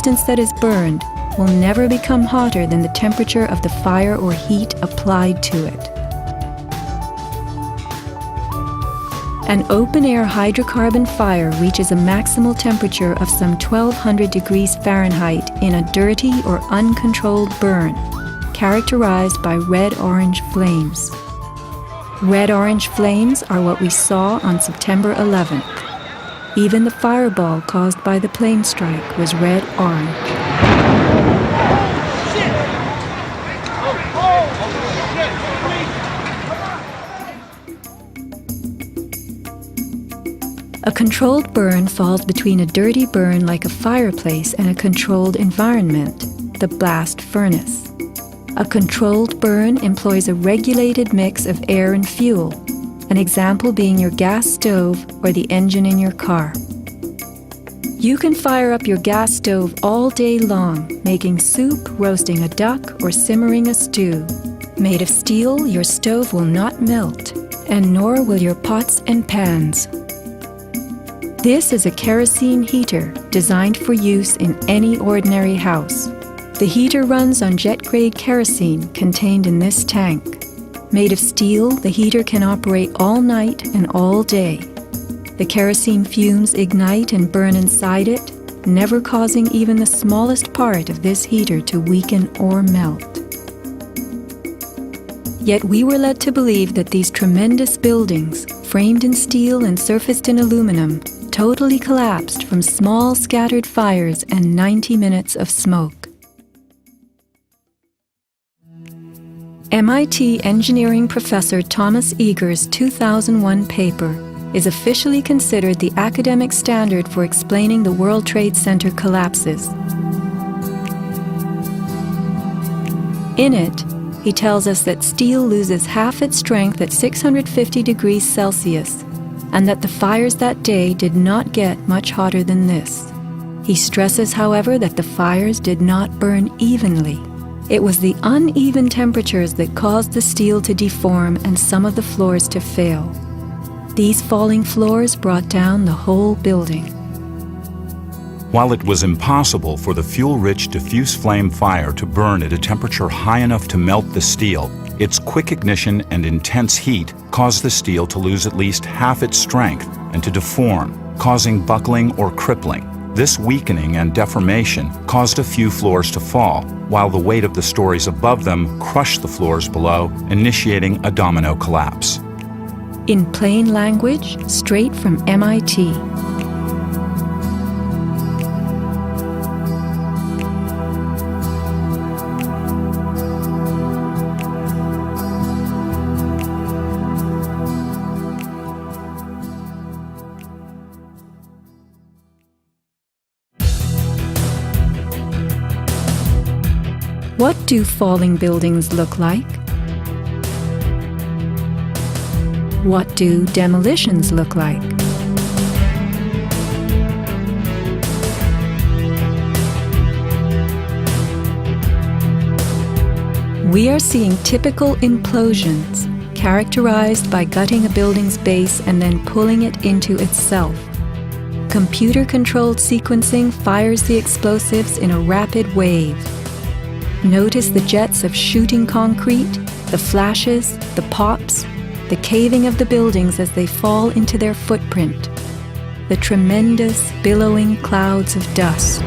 substance that is burned will never become hotter than the temperature of the fire or heat applied to it. An open-air hydrocarbon fire reaches a maximal temperature of some 1200 degrees Fahrenheit in a dirty or uncontrolled burn, characterized by red-orange flames. Red-orange flames are what we saw on September 11th. Even the fireball caused by the plane strike was red-orange. A controlled burn falls between a dirty burn like a fireplace and a controlled environment, the blast furnace. A controlled burn employs a regulated mix of air and fuel, an example being your gas stove or the engine in your car. You can fire up your gas stove all day long, making soup, roasting a duck, or simmering a stew. Made of steel, your stove will not melt, and nor will your pots and pans. This is a kerosene heater designed for use in any ordinary house. The heater runs on jet-grade kerosene contained in this tank. Made of steel, the heater can operate all night and all day. The kerosene fumes ignite and burn inside it, never causing even the smallest part of this heater to weaken or melt. Yet we were led to believe that these tremendous buildings, framed in steel and surfaced in aluminum, totally collapsed from small scattered fires and 90 minutes of smoke. MIT engineering professor Thomas Eagar's 2001 paper is officially considered the academic standard for explaining the World Trade Center collapses. In it, he tells us that steel loses half its strength at 650 degrees Celsius, and that the fires that day did not get much hotter than this. He stresses, however, that the fires did not burn evenly. It was the uneven temperatures that caused the steel to deform and some of the floors to fail. These falling floors brought down the whole building. While it was impossible for the fuel-rich diffuse flame fire to burn at a temperature high enough to melt the steel, its quick ignition and intense heat caused the steel to lose at least half its strength and to deform, causing buckling or crippling. This weakening and deformation caused a few floors to fall, while the weight of the stories above them crushed the floors below, initiating a domino collapse. In plain language, straight from MIT. What do falling buildings look like? What do demolitions look like? We are seeing typical implosions, characterized by gutting a building's base and then pulling it into itself. Computer-controlled sequencing fires the explosives in a rapid wave. Notice the jets of shooting concrete, the flashes, the pops, the caving of the buildings as they fall into their footprint, the tremendous, billowing clouds of dust.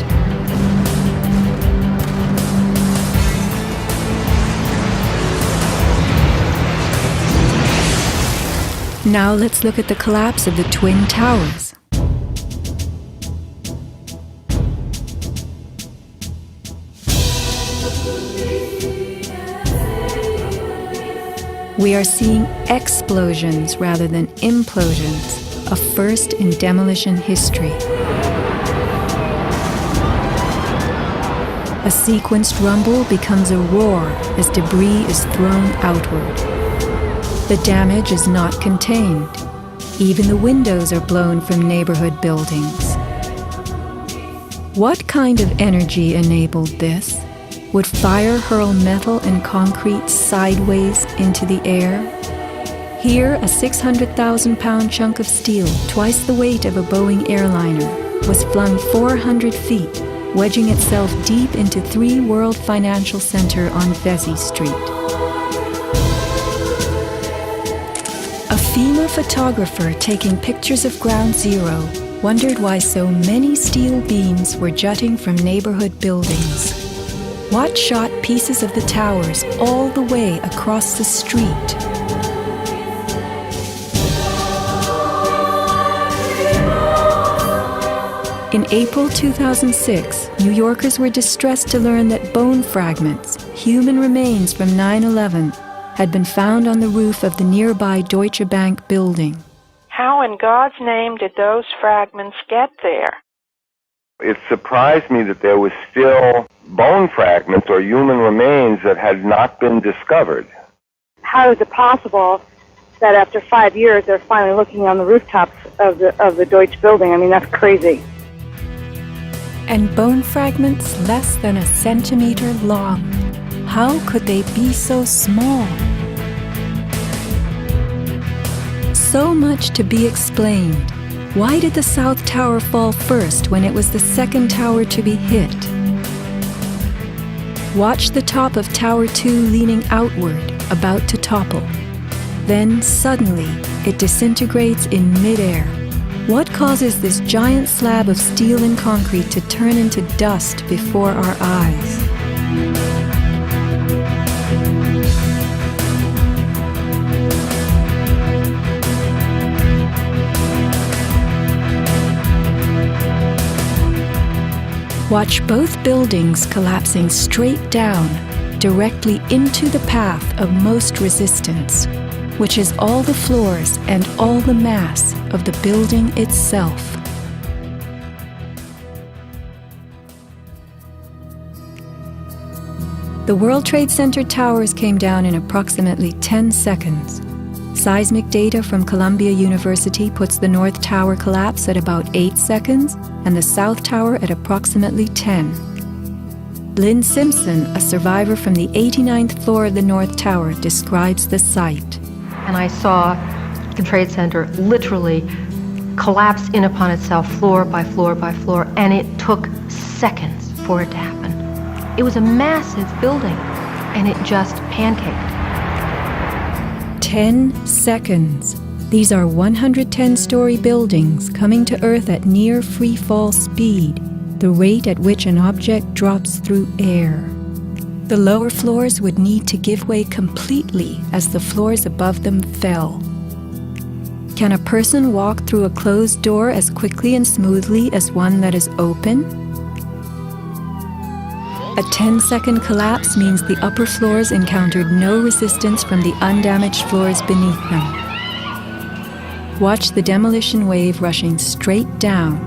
Now let's look at the collapse of the Twin Towers. We are seeing explosions rather than implosions, a first in demolition history. A sequenced rumble becomes a roar as debris is thrown outward. The damage is not contained. Even the windows are blown from neighborhood buildings. What kind of energy enabled this? Would fire hurl metal and concrete sideways into the air? Here, a 600,000-pound chunk of steel, twice the weight of a Boeing airliner, was flung 400 feet, wedging itself deep into 3 World Financial Center on Vesey Street. A FEMA photographer taking pictures of Ground Zero wondered why so many steel beams were jutting from neighborhood buildings. Watt shot pieces of the towers all the way across the street. In April 2006, New Yorkers were distressed to learn that bone fragments, human remains from 9/11, had been found on the roof of the nearby Deutsche Bank building. How in God's name did those fragments get there? It surprised me that there was still bone fragments or human remains that had not been discovered. How is it possible that after 5 years they're finally looking on the rooftops of the Deutsche building? I mean, that's crazy. And bone fragments less than a centimeter long. How could they be so small? So much to be explained. Why did the South Tower fall first when it was the second tower to be hit? Watch the top of Tower 2 leaning outward, about to topple. Then suddenly, it disintegrates in midair. What causes this giant slab of steel and concrete to turn into dust before our eyes? Watch both buildings collapsing straight down, directly into the path of most resistance, which is all the floors and all the mass of the building itself. The World Trade Center towers came down in approximately 10 seconds. Seismic data from Columbia University puts the North Tower collapse at about 8 seconds and the South Tower at approximately 10. Lynn Simpson, a survivor from the 89th floor of the North Tower, describes the site. And I saw the Trade Center literally collapse in upon itself floor by floor by floor, and it took seconds for it to happen. It was a massive building, and it just pancaked. 10 seconds. These are 110-story buildings coming to Earth at near free-fall speed, the rate at which an object drops through air. The lower floors would need to give way completely as the floors above them fell. Can a person walk through a closed door as quickly and smoothly as one that is open? A 10-second collapse means the upper floors encountered no resistance from the undamaged floors beneath them. Watch the demolition wave rushing straight down.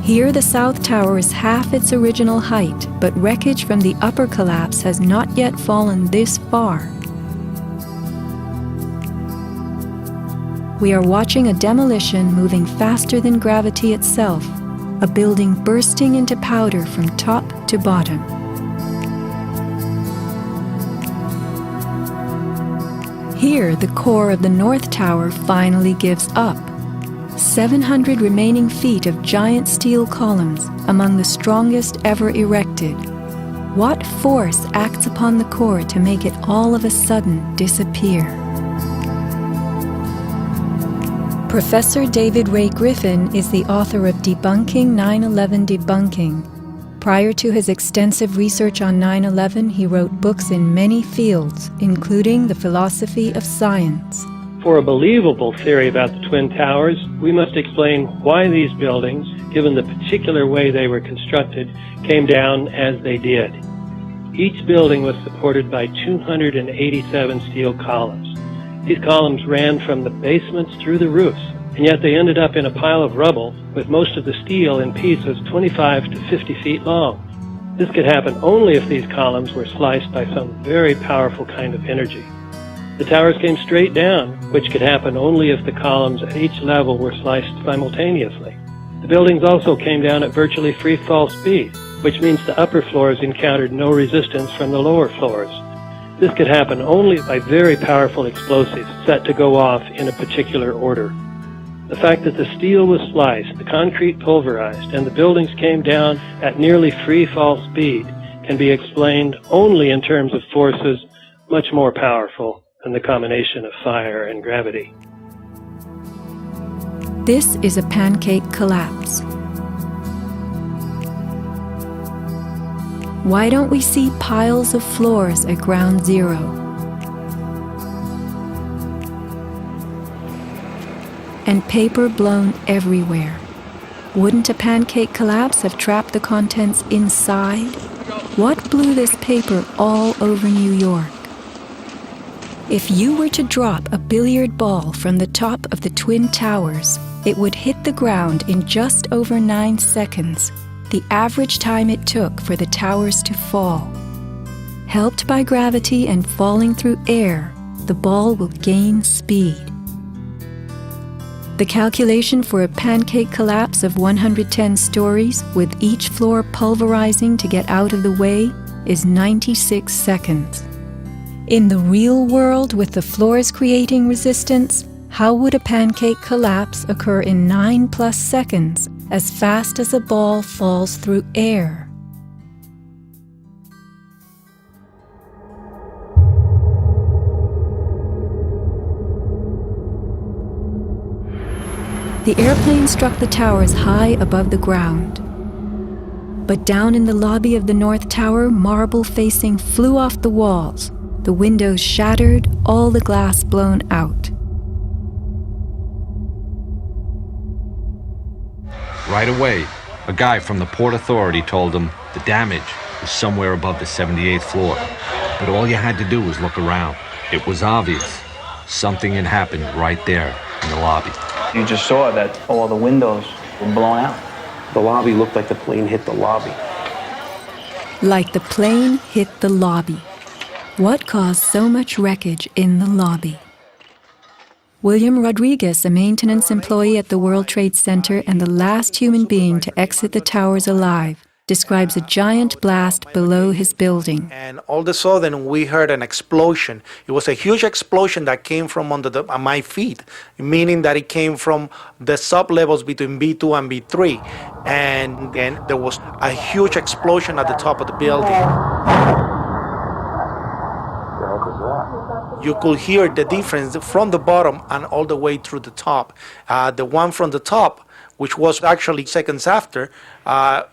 Here the South Tower is half its original height, but wreckage from the upper collapse has not yet fallen this far. We are watching a demolition moving faster than gravity itself, a building bursting into powder from top to bottom. Here, the core of the North Tower finally gives up. 700 remaining feet of giant steel columns, among the strongest ever erected. What force acts upon the core to make it all of a sudden disappear? Professor David Ray Griffin is the author of Debunking 9/11 Debunking. Prior to his extensive research on 9/11, he wrote books in many fields, including the philosophy of science. For a believable theory about the Twin Towers, we must explain why these buildings, given the particular way they were constructed, came down as they did. Each building was supported by 287 steel columns. These columns ran from the basements through the roofs, and yet they ended up in a pile of rubble with most of the steel in pieces 25 to 50 feet long. This could happen only if these columns were sliced by some very powerful kind of energy. The towers came straight down, which could happen only if the columns at each level were sliced simultaneously. The buildings also came down at virtually free fall speed, which means the upper floors encountered no resistance from the lower floors. This could happen only by very powerful explosives set to go off in a particular order. The fact that the steel was sliced, the concrete pulverized, and the buildings came down at nearly free fall speed can be explained only in terms of forces much more powerful than the combination of fire and gravity. This is a pancake collapse. Why don't we see piles of floors at ground zero? And paper blown everywhere. Wouldn't a pancake collapse have trapped the contents inside? What blew this paper all over New York? If you were to drop a billiard ball from the top of the Twin Towers, it would hit the ground in just over 9 seconds, the average time it took for the towers to fall. Helped by gravity and falling through air, the ball will gain speed. The calculation for a pancake collapse of 110 stories, with each floor pulverizing to get out of the way, is 96 seconds. In the real world, with the floors creating resistance, how would a pancake collapse occur in 9+ seconds, as fast as a ball falls through air? The airplane struck the towers high above the ground. But down in the lobby of the North Tower, marble facing flew off the walls, the windows shattered, all the glass blown out. Right away, a guy from the Port Authority told him the damage was somewhere above the 78th floor. But all you had to do was look around. It was obvious. Something had happened right there in the lobby. You just saw that all the windows were blown out. The lobby looked like the plane hit the lobby. Like the plane hit the lobby. What caused so much wreckage in the lobby? William Rodriguez, a maintenance employee at the World Trade Center and the last human being to exit the towers alive, describes a giant blast below his building. And all of a sudden, we heard an explosion. It was a huge explosion that came from under my feet, meaning that it came from the sub-levels between B2 and B3. And then there was a huge explosion at the top of the building. You could hear the difference from the bottom and all the way through the top. The one from the top, which was actually seconds after,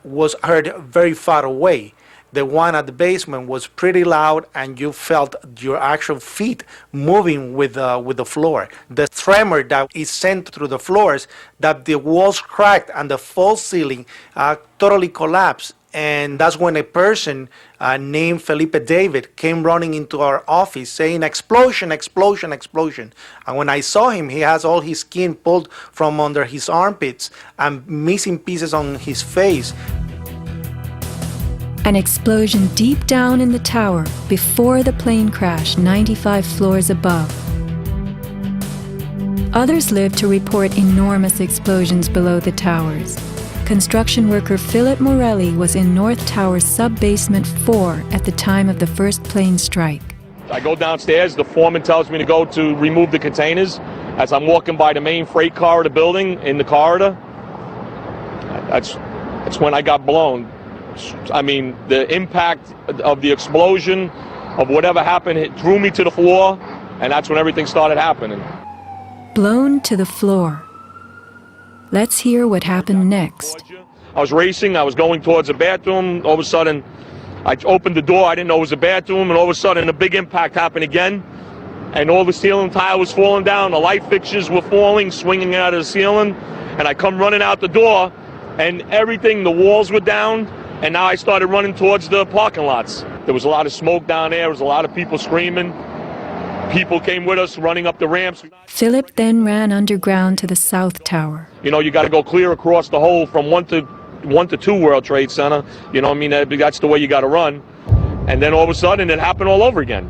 was heard very far away. The one at the basement was pretty loud, and you felt your actual feet moving with the floor. The tremor that is sent through the floors, that the walls cracked and the false ceiling totally collapsed. And that's when a person named Felipe David came running into our office saying, "Explosion, explosion, explosion." And when I saw him, he has all his skin pulled from under his armpits and missing pieces on his face. An explosion deep down in the tower before the plane crashed 95 floors above. Others lived to report enormous explosions below the towers. Construction worker Philip Morelli was in North Tower's sub-basement 4 at the time of the first plane strike. I go downstairs, the foreman tells me to go to remove the containers. As I'm walking by the main freight car of the building, in the corridor, that's when I got blown. I mean, the impact of the explosion, of whatever happened, it threw me to the floor, and that's when everything started happening. Blown to the floor. Let's hear what happened next. I was racing, I was going towards the bathroom. All of a sudden, I opened the door, I didn't know it was a bathroom, and all of a sudden a big impact happened again. And all the ceiling tile was falling down, the light fixtures were falling, swinging out of the ceiling. And I come running out the door, and everything, the walls were down, and now I started running towards the parking lots. There was a lot of smoke down there, there was a lot of people screaming. People came with us running up the ramps. Philip then ran underground to the South Tower. You know, you got to go clear across the whole from 1 to 2 World Trade Center. You know what I mean? That's the way you got to run. And then all of a sudden it happened all over again.